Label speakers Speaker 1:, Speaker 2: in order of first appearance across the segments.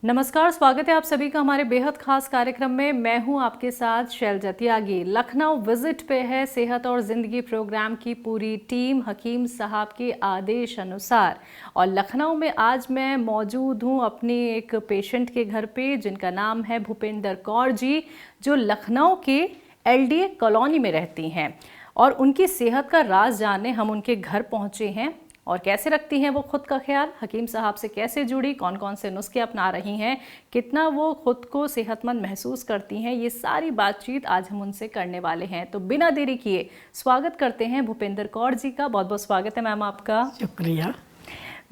Speaker 1: नमस्कार, स्वागत है आप सभी का हमारे बेहद खास कार्यक्रम में। मैं हूं आपके साथ शैलजा त्यागी। लखनऊ विजिट पे है सेहत और ज़िंदगी प्रोग्राम की पूरी टीम हकीम साहब के आदेश अनुसार। और लखनऊ में आज मैं मौजूद हूं अपनी एक पेशेंट के घर पे, जिनका नाम है भूपेंद्र कौर जी, जो लखनऊ के LDA कॉलोनी में रहती हैं। और उनकी सेहत का राज जानने हम उनके घर पहुंचे हैं। और कैसे रखती हैं वो खुद का ख्याल, हकीम साहब से कैसे जुड़ी, कौन कौन से नुस्खे अपना रही हैं, कितना वो खुद को सेहतमंद महसूस करती हैं, ये सारी बातचीत आज हम उनसे करने वाले हैं। तो बिना देरी किए स्वागत करते हैं भूपेंद्र कौर जी का। बहुत बहुत स्वागत है मैम आपका।
Speaker 2: शुक्रिया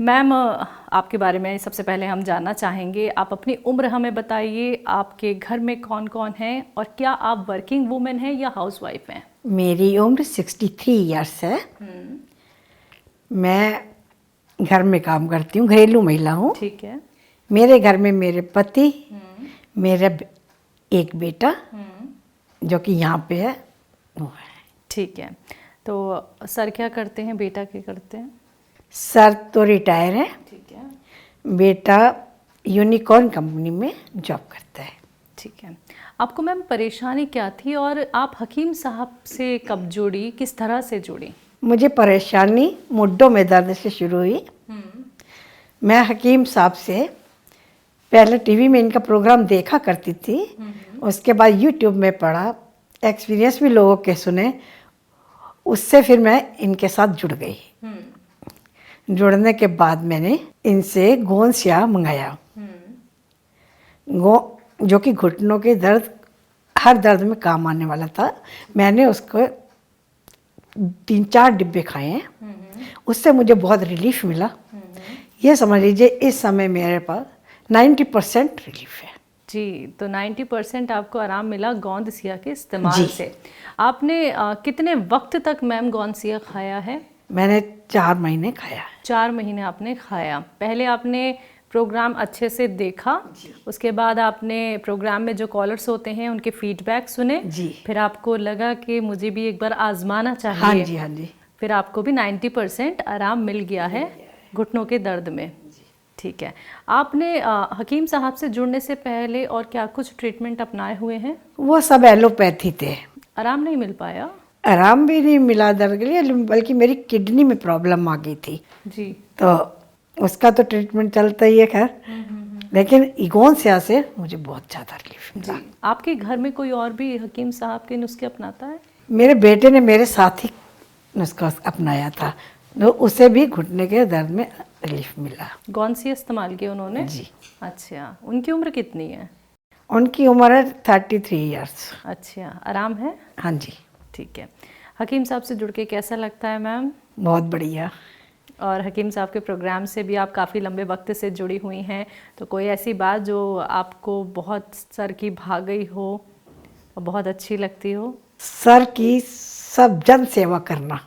Speaker 1: मैम, आपके बारे में सबसे पहले हम जानना चाहेंगे। आप अपनी उम्र हमें बताइए, आपके घर में कौन कौन है और क्या आप वर्किंग वूमेन हैं या हाउसवाइफ हैं?
Speaker 2: मेरी उम्र 63 ईयर्स है। मैं घर में काम करती हूँ, घरेलू महिला हूँ।
Speaker 1: ठीक है।
Speaker 2: मेरे घर में मेरे पति, मेरा एक बेटा जो कि यहाँ पे है, वो है।
Speaker 1: ठीक है। तो सर क्या करते हैं, बेटा क्या करते हैं?
Speaker 2: सर तो रिटायर है,
Speaker 1: ठीक है।
Speaker 2: बेटा यूनिकॉर्न कंपनी में जॉब करता है।
Speaker 1: ठीक है। आपको मैम परेशानी क्या थी और आप हकीम साहब से कब जुड़ी, किस तरह से जुड़ी?
Speaker 2: मुझे परेशानी मुड्ढों में दर्द से शुरू हुई। मैं हकीम साहब से पहले टीवी में इनका प्रोग्राम देखा करती थी, उसके बाद यूट्यूब में पढ़ा, एक्सपीरियंस भी लोगों के सुने, उससे फिर मैं इनके साथ जुड़ गई। जुड़ने के बाद मैंने इनसे गोंद स्याह मंगाया, जो कि घुटनों के दर्द, हर दर्द में काम आने वाला था। मैंने उसको 3-4 डिब्बे खाए हैं, उससे मुझे बहुत रिलीफ मिला। ये समझ लीजिए इस समय मेरे पास 90% रिलीफ है।
Speaker 1: जी, तो 90% आपको आराम मिला गोंद सिया के इस्तेमाल से। आपने कितने वक्त तक मैम गोंद सिया खाया है?
Speaker 2: मैंने 4 महीने खाया है।
Speaker 1: 4 महीने आपने खाया। पहले आपने प्रोग्राम अच्छे से देखा, उसके बाद आपने प्रोग्राम में जो कॉलर्स होते हैं उनके फीडबैक सुने
Speaker 2: जी।
Speaker 1: फिर आपको लगा कि मुझे भी एक बार आजमाना चाहिए।
Speaker 2: हाँ जी, हाँ जी।
Speaker 1: फिर आपको भी 90% आराम मिल गया है घुटनों के दर्द में। ठीक है। आपने हकीम साहब से जुड़ने से पहले और क्या कुछ ट्रीटमेंट अपनाए हुए हैं?
Speaker 2: वो सब एलोपैथी थे।
Speaker 1: आराम नहीं मिल पाया?
Speaker 2: आराम भी नहीं मिला दर्द के लिए, बल्कि मेरी किडनी में प्रॉब्लम आ गई थी।
Speaker 1: जी।
Speaker 2: तो उसका तो ट्रीटमेंट चलता ही है खैर, लेकिन इगोन स्याह से मुझे बहुत ज़्यादा रिलीफ मिला।
Speaker 1: आपके घर में कोई और भी हकीम साहब के नुस्खे अपनाता है?
Speaker 2: मेरे बेटे ने मेरे साथ ही नुस्खा अपनाया था, तो उसे भी घुटने के दर्द में रिलीफ मिला।
Speaker 1: कौन सी इस्तेमाल की उन्होंने?
Speaker 2: जी।
Speaker 1: अच्छा, उनकी उम्र कितनी है?
Speaker 2: उनकी उम्र है 33 ईयर्स।
Speaker 1: अच्छा, आराम है?
Speaker 2: हाँ जी।
Speaker 1: ठीक है। हकीम साहब से जुड़ के कैसा लगता है मैम?
Speaker 2: बहुत बढ़िया।
Speaker 1: और हकीम साहब के प्रोग्राम से भी आप काफ़ी लंबे वक्त से जुड़ी हुई हैं, तो कोई ऐसी बात जो आपको बहुत सर की भा गई हो और बहुत अच्छी लगती हो?
Speaker 2: सर की सब जन सेवा करना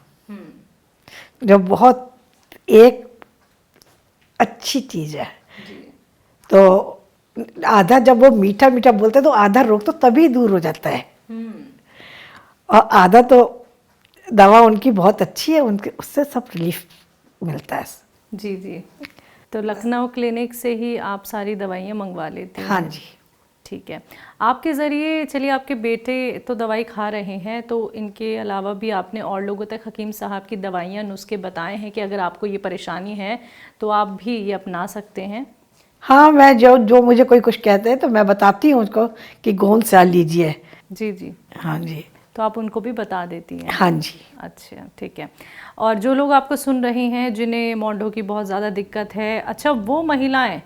Speaker 2: जो बहुत एक अच्छी चीज़ है। तो आधा जब वो मीठा मीठा बोलते हैं तो आधा रोग तो तभी दूर हो जाता है, और आधा तो दवा उनकी बहुत अच्छी है, उनके उससे सब रिलीफ मिलता है।
Speaker 1: जी जी। तो लखनऊ क्लिनिक से ही आप सारी दवाइयाँ मंगवा लेते हैं?
Speaker 2: हाँ जी।
Speaker 1: ठीक है। आपके ज़रिए, चलिए आपके बेटे तो दवाई खा रहे हैं, तो इनके अलावा भी आपने और लोगों तक हकीम साहब की दवाइयाँ नुस्खे बताए हैं कि अगर आपको ये परेशानी है तो आप भी ये अपना सकते हैं?
Speaker 2: हाँ, मैं जो मुझे कोई कुछ कहते हैं तो मैं बताती हूँ उसको कि गोंद स्याह लीजिए।
Speaker 1: जी जी।
Speaker 2: हाँ जी।
Speaker 1: तो आप उनको भी बता देती हैं?
Speaker 2: हाँ जी।
Speaker 1: अच्छा, ठीक है। और जो लोग आपको सुन रहे हैं जिन्हें मॉडों की बहुत ज़्यादा दिक्कत है, अच्छा वो महिलाएं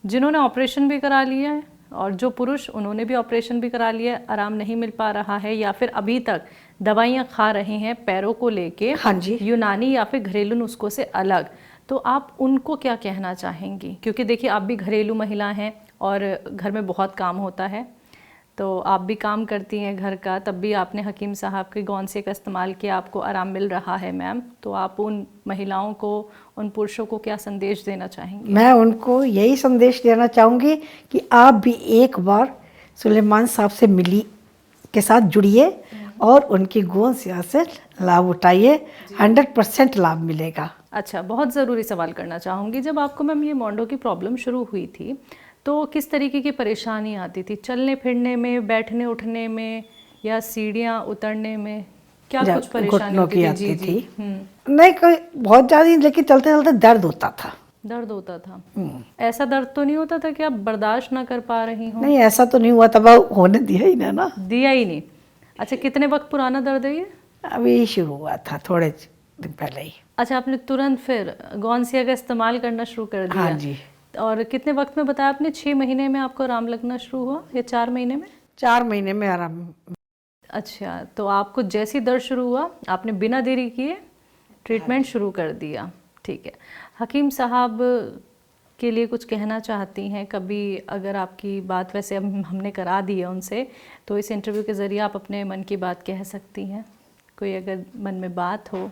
Speaker 1: जिन्होंने ऑपरेशन भी करा लिया है और जो पुरुष उन्होंने भी ऑपरेशन भी करा लिया है, आराम नहीं मिल पा रहा है, या फिर अभी तक दवाइयाँ खा रहे हैं पैरों को लेके,
Speaker 2: हाँ जी।
Speaker 1: यूनानी या फिर घरेलू नुस्खों से अलग, तो आप उनको क्या कहना चाहेंगी? क्योंकि देखिए आप भी घरेलू महिला हैं और घर में बहुत काम होता है, तो आप भी काम करती हैं घर का, तब भी आपने हकीम साहब के गोंद स्याह का इस्तेमाल किया, आपको आराम मिल रहा है मैम, तो आप उन महिलाओं को, उन पुरुषों को क्या संदेश देना चाहेंगी?
Speaker 2: मैं उनको यही संदेश देना चाहूँगी कि आप भी एक बार सुलेमान साहब से मिली के साथ जुड़िए और उनकी गोंद स्याह से लाभ उठाइए, 100% लाभ मिलेगा।
Speaker 1: अच्छा, बहुत ज़रूरी सवाल करना चाहूँगी, जब आपको मैम ये मॉन्डो की प्रॉब्लम शुरू हुई थी तो किस तरीके की परेशानी आती थी? चलने फिरने में, बैठने उठने में, या सीढ़ियाँ उतरने में? क्या कुछ परेशानी
Speaker 2: घुटनों
Speaker 1: होती
Speaker 2: की
Speaker 1: थी?
Speaker 2: आती
Speaker 1: जी जी।
Speaker 2: थी। नहीं कोई बहुत ज़्यादा नहीं, लेकिन चलते चलते दर्द होता था।
Speaker 1: दर्द होता था। ऐसा दर्द तो नहीं होता था कि आप बर्दाश्त ना कर पा रही हो?
Speaker 2: नहीं ऐसा तो नहीं हुआ, तब होने दिया ही ना।
Speaker 1: दिया ही नहीं। अच्छा, कितने वक्त पुराना दर्द है ये?
Speaker 2: अभी शुरू हुआ था थोड़े दिन पहले ही।
Speaker 1: अच्छा, आपने तुरंत फिर गौनसिया का इस्तेमाल करना शुरू कर दिया?
Speaker 2: हाँ जी।
Speaker 1: और कितने वक्त में बताया आपने? 6 महीने में आपको आराम लगना शुरू हुआ या 4 महीने में?
Speaker 2: 4 महीने में आराम।
Speaker 1: अच्छा, तो आपको जैसी दर्द शुरू हुआ आपने बिना देरी किए ट्रीटमेंट शुरू कर दिया। ठीक है, हकीम साहब के लिए कुछ कहना चाहती हैं? कभी अगर आपकी बात, वैसे हमने करा दी है उनसे, तो इस इंटरव्यू के ज़रिए आप अपने मन की बात कह सकती हैं। कोई अगर मन में बात हो,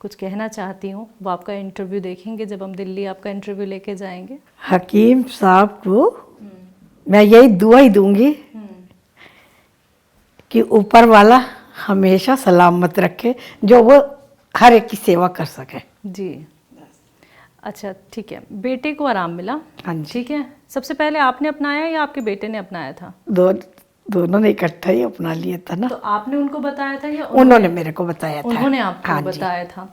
Speaker 1: कुछ कहना चाहती हूँ, वो आपका इंटरव्यू देखेंगे जब हम दिल्ली आपका इंटरव्यू लेके जाएंगे।
Speaker 2: हकीम साहब को मैं यही दुआ ही दूंगी कि ऊपर वाला हमेशा सलामत रखे, जो वो हर एक की सेवा कर सके।
Speaker 1: जी, अच्छा ठीक है। बेटे को आराम मिला?
Speaker 2: हाँ जी।
Speaker 1: ठीक है, सबसे पहले आपने अपनाया या आपके बेटे ने अपनाया था?
Speaker 2: दोनों ने इकट्ठा ही अपना लिया था ना।
Speaker 1: तो आपने उनको बताया था या
Speaker 2: उन्होंने मेरे को बताया था।
Speaker 1: उन्होंने आपको
Speaker 2: हाँ जी।
Speaker 1: बताया था?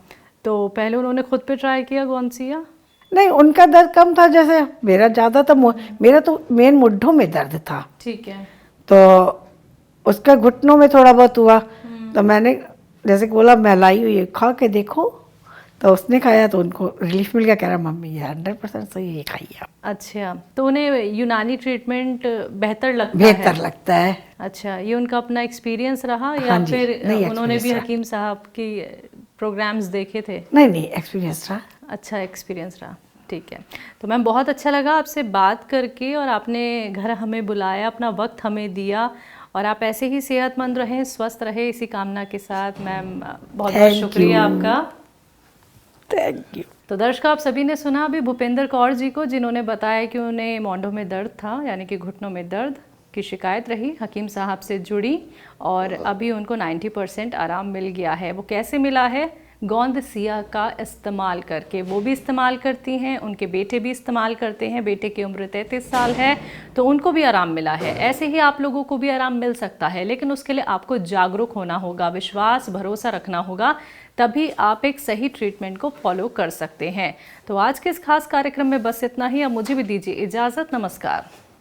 Speaker 1: तो पहले उन्होंने खुद पे ट्राई किया गौनसिया?
Speaker 2: नहीं उनका दर्द कम था, जैसे मेरा ज़्यादा था। मेरा तो मेन मुड्ढों में दर्द था।
Speaker 1: ठीक है।
Speaker 2: तो उसका घुटनों में थोड़ा बहुत हुआ, तो मैंने जैसे कि बोला मैं लाई हुई है, खा के देखो। तो उसने खाया तो उनको रिलीफ मिल गया, कह रहा मम्मी ये 100% सही है, खाइए आप।
Speaker 1: अच्छा, तो उन्हें यूनानी ट्रीटमेंट बेहतर लगता है?
Speaker 2: बेहतर लगता है।
Speaker 1: अच्छा, ये उनका अपना एक्सपीरियंस रहा या
Speaker 2: हाँ जी,
Speaker 1: फिर
Speaker 2: नहीं,
Speaker 1: उन्होंने भी
Speaker 2: experience
Speaker 1: हकीम साहब की प्रोग्राम्स देखे थे?
Speaker 2: नहीं एक्सपीरियंस रहा।
Speaker 1: अच्छा एक्सपीरियंस रहा। ठीक है, तो मैम बहुत अच्छा लगा आपसे बात करके, और आपने घर हमें बुलाया, अपना वक्त हमें दिया, और आप ऐसे ही सेहतमंद रहें, स्वस्थ रहे, इसी कामना के साथ। मैम बहुत बहुत शुक्रिया आपका।
Speaker 2: Thank you.
Speaker 1: तो दर्शकों, आप सभी ने सुना अभी भूपेंद्र कौर जी को, जिन्होंने बताया कि उन्हें मोंढों में दर्द था, यानी कि घुटनों में दर्द की शिकायत रही, हकीम साहब से जुड़ी, और अभी उनको 90% आराम मिल गया है। वो कैसे मिला है? गौनसिया का इस्तेमाल करके। वो भी इस्तेमाल करती हैं, उनके बेटे भी इस्तेमाल करते हैं। बेटे की उम्र 33 साल है, तो उनको भी आराम मिला है। ऐसे ही आप लोगों को भी आराम मिल सकता है, लेकिन उसके लिए आपको जागरूक होना होगा, विश्वास भरोसा रखना होगा, तभी आप एक सही ट्रीटमेंट को फॉलो कर सकते हैं। तो आज के इस खास कार्यक्रम में बस इतना ही। अब मुझे भी दीजिए इजाज़त। नमस्कार।